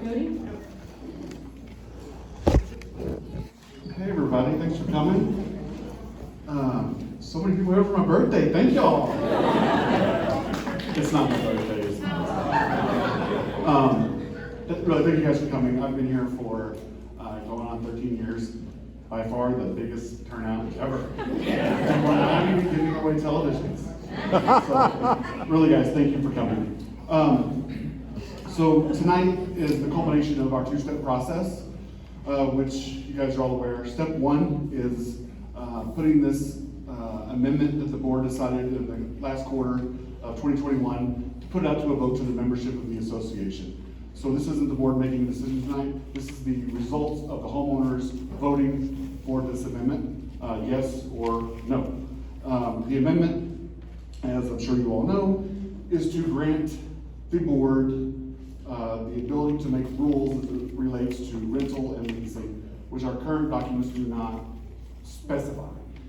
Hey everybody, thanks for coming. So many people here for my birthday, thank y'all. It's not my birthday, it's not. Really, thank you guys for coming. I've been here for going on 13 years. By far the biggest turnout ever. And we're not even giving away televisions. So, really guys, thank you for coming. So tonight is the culmination of our two-step process, which you guys are all aware. Step one is putting this amendment that the board decided in the last quarter of 2021 to put it out to a vote to the membership of the association. So this isn't the board making a decision tonight. This is the results of the homeowners voting for this amendment, yes or no. The amendment, as I'm sure you all know, is to grant the board the ability to make rules as it relates to rental and leasing, which our current documents do not specify.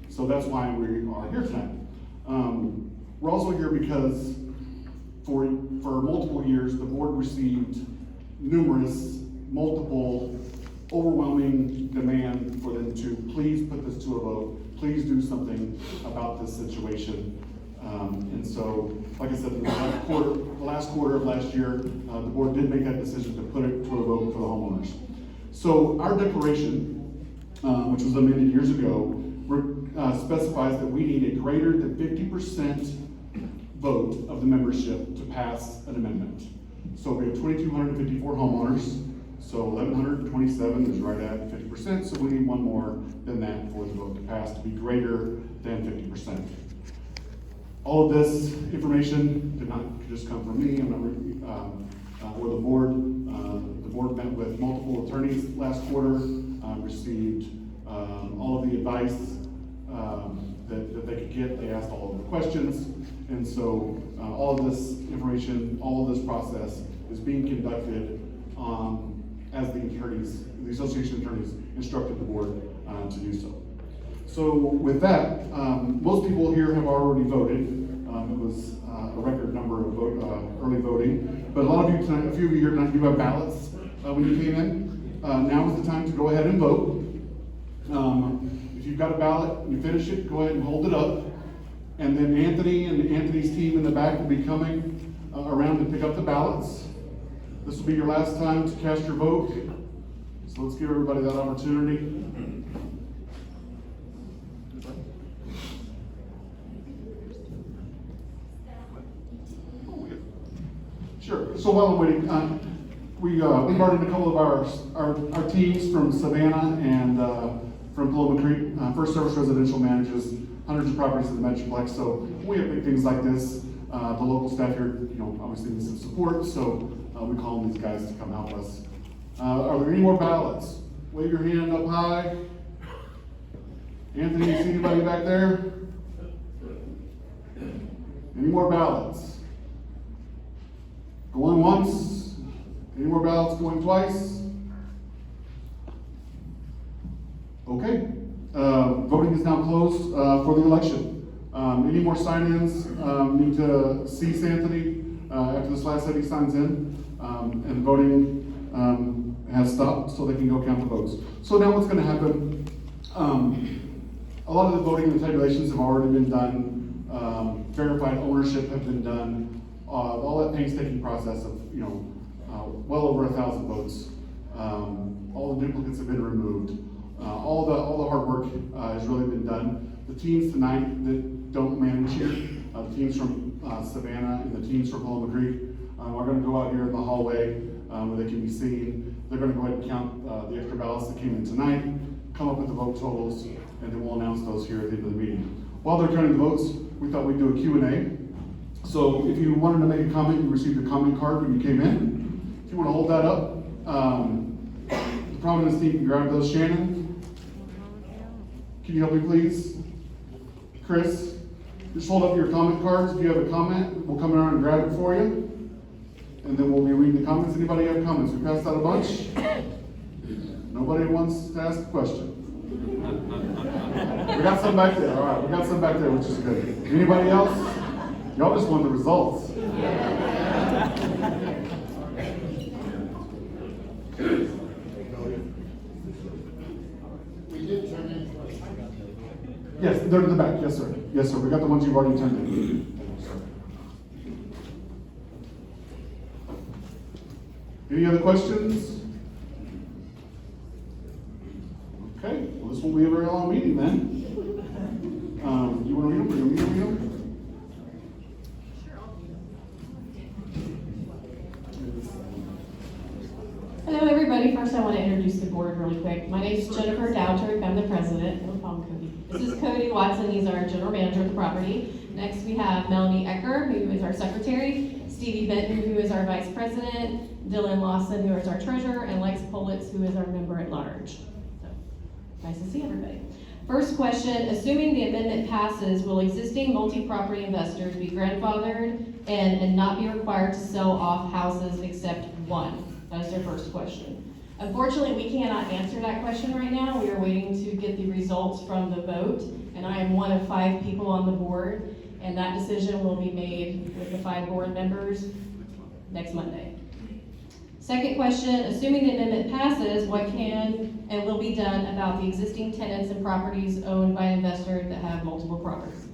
So that's why we are here tonight. We're also here because for multiple years, the board received multiple, overwhelming demand for them to please put this to a vote, please do something about this situation. And so, like I said, the last quarter of last year, the board did make that decision to put it to a vote for the homeowners. So our declaration, which was amended years ago, specifies that we need a greater than 50% vote of the membership to pass an amendment. So we have 2,254 homeowners, so 1,127 is right at 50%, so we need one more than that for the vote to pass to be greater than 50%. All of this information did not just come from me, or the board. The board met with multiple attorneys last quarter, received all of the advice that they could get. They asked all of the questions, and so all of this information, all of this process is being conducted as the association attorneys instructed the board to do so. So with that, most people here have already voted. It was a record number of early voting, but a few of you here tonight, you have ballots when you came in. Now is the time to go ahead and vote. If you've got a ballot and you finish it, go ahead and hold it up. And then Anthony and Anthony's team in the back will be coming around to pick up the ballots. This will be your last time to cast your vote. So let's give everybody that opportunity. Sure. So while I'm waiting, we brought in a couple of our teams from Savannah and from Paloma Creek. First Service Residential manages hundreds of properties in the Metroplex. So we have big things like this. The local staff here, obviously needs some support. So we call on these guys to come help us. Are there any more ballots? Wave your hand up high. Anthony, you see anybody back there? Any more ballots? Going once? Any more ballots going twice? Okay. Voting is now closed for the election. Any more sign-ins? Need to cease Anthony after this last set he signs in. And voting has stopped so they can go count the votes. So now what's going to happen, a lot of the voting and the tabulations have already been done. Verified ownership have been done. All that painstaking process of, well over 1,000 votes. All the duplicates have been removed. All the hard work has really been done. The teams tonight that don't manage here, the teams from Savannah and the teams from Paloma Creek, are going to go out here in the hallway where they can be seen. They're going to go ahead and count the extra ballots that came in tonight, come up with the vote totals, and then we'll announce those here at the end of the meeting. While they're counting the votes, we thought we'd do a Q&A. So if you wanted to make a comment, you received a comment card when you came in. If you want to hold that up, the Providence team can grab those. Shannon, can you help me please? Chris, just hold up your comment cards. If you have a comment, we'll come around and grab it for you. And then we'll be reading the comments. Anybody have comments? We passed out a bunch. Nobody wants to ask a question. We got some back there. All right, we got some back there, which is good. Anybody else? Y'all just want the results. We did turn in. Yes, they're in the back. Yes, sir. Yes, sir. We got the ones you've already turned in. Any other questions? Okay, well, this will be a very long meeting then. You want to read them? Or you want me to read them? Hello, everybody. First, I want to introduce the board really quick. My name is Jennifer Dowtrick. I'm the president. We'll call him Cody. This is Cody Watson. He's our general manager of the property. Next, we have Melanie Ecker, who is our secretary, Stevie Benton, who is our vice president, Dylan Lawson, who is our treasurer, and Lex Politz, who is our member at large. So, nice to see everybody. First question, assuming the amendment passes, will existing multi-property investors be grandfathered and not be required to sell off houses except one? That is their first question. Unfortunately, we cannot answer that question right now. We are waiting to get the results from the vote, and I am one of 5 people on the board, and that decision will be made with the 5 board members next Monday. Second question, assuming the amendment passes, what can and will be done about the existing tenants and properties owned by investors that have multiple properties?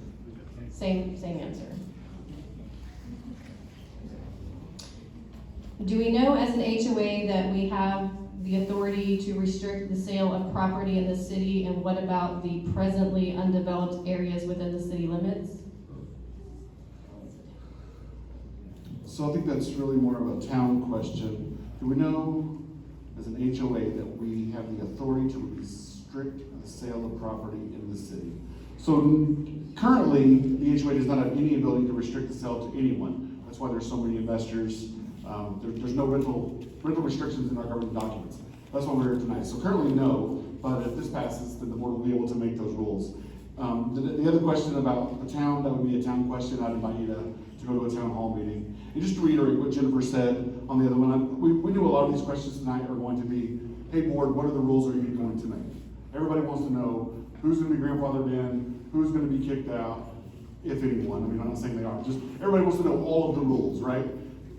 Same answer. Do we know as an HOA that we have the authority to restrict the sale of property in the city, and what about the presently undeveloped areas within the city limits? So I think that's really more of a town question. Do we know as an HOA that we have the authority to restrict the sale of property in the city? So currently, the HOA does not have any ability to restrict the sale to anyone. That's why there's so many investors. There's no rental restrictions in our government documents. That's why we're here tonight. So currently, no, but if this passes, then the board will be able to make those rules. The other question about the town, that would be a town question. I'd invite you to go to a town hall meeting. And just to reiterate what Jennifer said on the other one, we knew a lot of these questions tonight are going to be, hey board, what are the rules are you going to make? Everybody wants to know who's going to be grandfathered in, who's going to be kicked out, if anyone. I mean, I'm not saying they are. Just everybody wants to know all of the rules, right?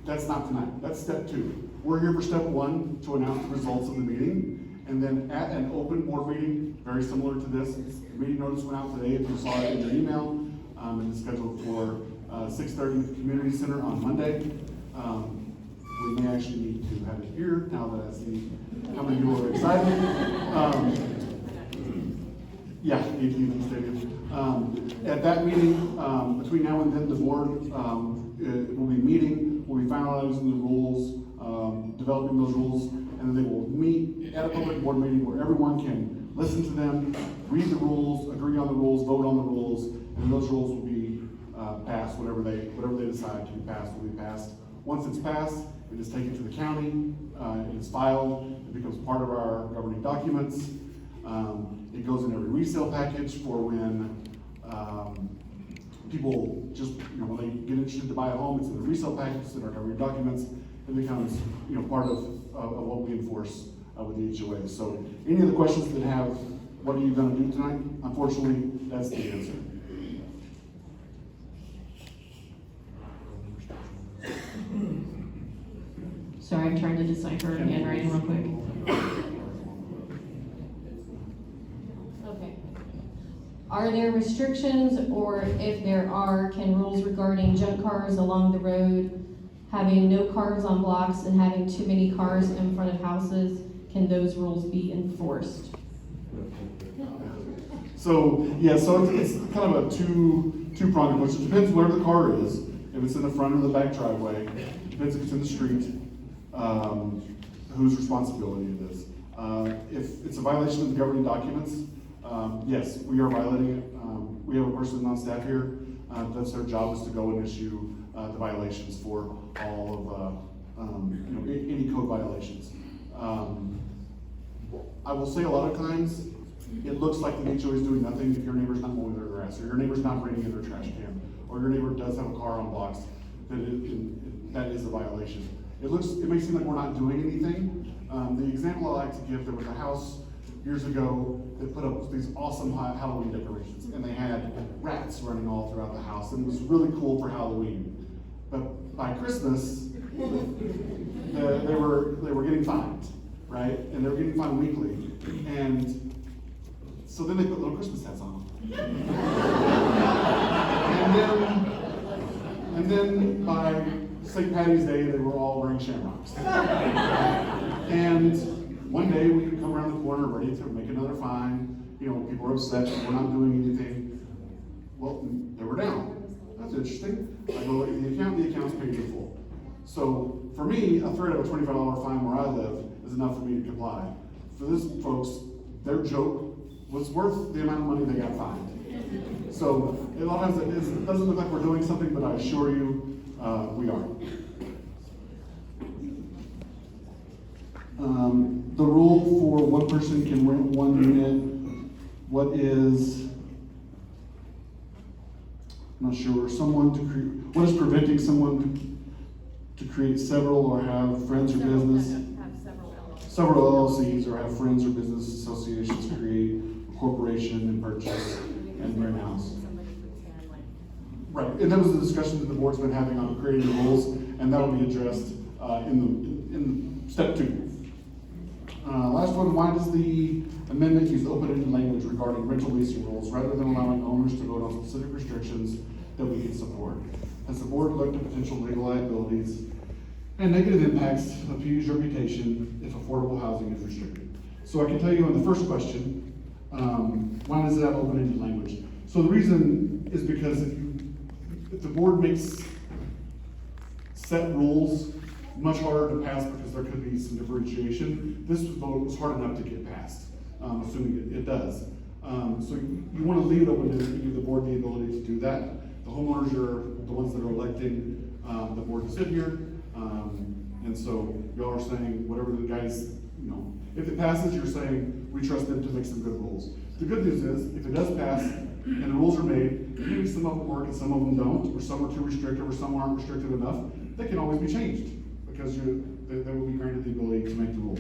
That's not tonight. That's step 2. We're here for step 1 to announce the results of the meeting. And then at an open board meeting, very similar to this, the meeting notice went out today, if you saw it in your email, and it's scheduled for 6:30 at the community center on Monday. We may actually need to have it here now that I see how many people are excited. Yeah, AT&T Stadium. At that meeting, between now and then, the board will be meeting, we'll be finalizing the rules, developing those rules, and then they will meet at a public board meeting where everyone can listen to them, read the rules, agree on the rules, vote on the rules, and those rules will be passed. Whatever they decide to be passed will be passed. Once it's passed, we just take it to the county, it's filed, it becomes part of our governing documents. It goes in every resale package for when people just, when they get interested to buy a home, it's in the resale package, it's in our governing documents. It becomes, part of what we enforce with the HOA. So any of the questions that have, what are you gonna do tonight? Unfortunately, that's the answer. Sorry, I'm trying to decipher handwriting real quick. Okay. Are there restrictions, or if there are, can rules regarding junk cars along the road, having no cars on blocks and having too many cars in front of houses, can those rules be enforced? So it's kind of a two-pronged approach. It depends where the car is. If it's in the front or the back driveway, depends if it's in the street, whose responsibility it is. If it's a violation of the governing documents, yes, we are violating it. We have a person on staff here. That's their job, is to go and issue the violations for all of any code violations. I will say a lot of times it looks like the HOA is doing nothing if your neighbor's not mowing their grass, or your neighbor's not bringing in their trash can, or your neighbor does have a car on blocks. That is a violation. It may seem like we're not doing anything. The example I like to give, there was a house years ago that put up these awesome Halloween decorations, and they had rats running all throughout the house, and it was really cool for Halloween. But by Christmas, they were getting fined. right? And they were getting fined weekly. And so then they put little Christmas hats on them. and then by St. Patty's Day, they were all wearing shamrocks. And one day we come around the corner ready to make another fine. People were upset, we're not doing anything. Well, they were down. That's interesting. I go look at the account's paid in full. So for me, a threat of a $25 fine where I live is enough for me to comply. For this folks, their joke was worth the amount of money they got fined. So a lot of times it doesn't look like we're doing something, but I assure you, we are. The rule for one person can rent one unit. What is, I'm not sure, what is preventing someone to create several or have friends or business? Have Several LLCs or have friends or business associations create a corporation and purchase and rent a house. Right, and that was the discussion that the board's been having on creating the rules, and that'll be addressed in step 2. Last one, why does the amendment use open-ended language regarding rental leasing rules rather than allowing owners to vote on specific restrictions that we can support? Has the board looked at potential legal liabilities and negative impacts of PU's reputation if affordable housing is restricted? So I can tell you on the first question, why does it have open-ended language? So the reason is because if the board makes set rules much harder to pass because there could be some differentiation, this vote was hard enough to get passed, assuming it does. So you want to leave it open to give the board the ability to do that. The homeowners are the ones that are electing the board to sit here. And so y'all are saying whatever the guys, if it passes, you're saying we trust them to make some good rules. The good news is, if it does pass and the rules are made, maybe some of them work and some of them don't, or some are too restrictive or some aren't restrictive enough, they can always be changed because they will be granted the ability to make the rules.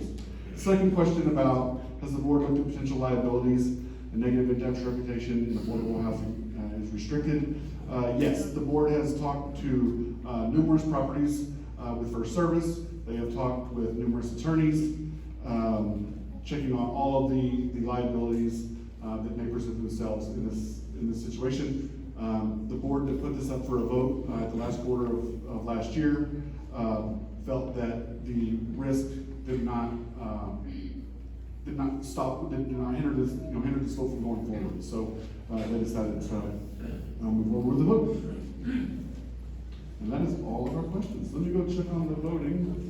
Second question about, has the board looked at potential liabilities and negative impacts reputation in affordable housing is restricted? Yes, the board has talked to numerous properties with First Service. They have talked with numerous attorneys, checking on all of the liabilities that may present themselves in this situation. The board that put this up for a vote at the last quarter of last year felt that the risk did not hinder this vote from going forward. So they decided to move forward with the vote. And that is all of our questions. Let me go check on the voting.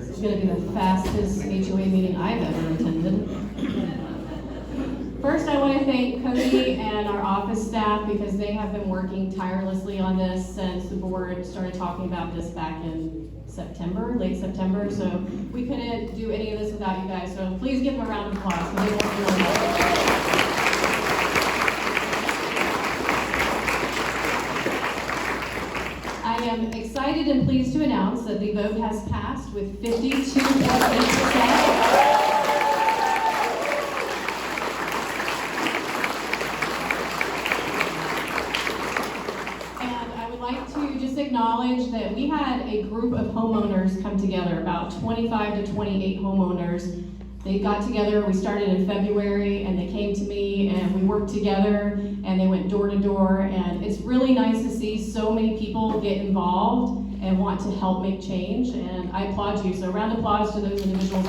It's going to be the fastest HOA meeting I've ever attended. First, I want to thank Cody and our office staff because they have been working tirelessly on this since the board started talking about this back in September, late September. So we couldn't do any of this without you guys. So please give them a round of applause. They worked really hard. I am excited and pleased to announce that the vote has passed with 52.8%. Acknowledge that we had a group of homeowners come together, about 25 to 28 homeowners. They got together, we started in February, and they came to me and we worked together and they went door to door, and it's really nice to see so many people get involved and want to help make change, and I applaud you. So round of applause to those individuals.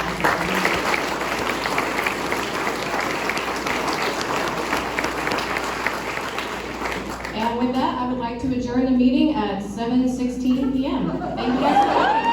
And with that, I would like to adjourn the meeting at 7:16 p.m. Thank you guys for coming.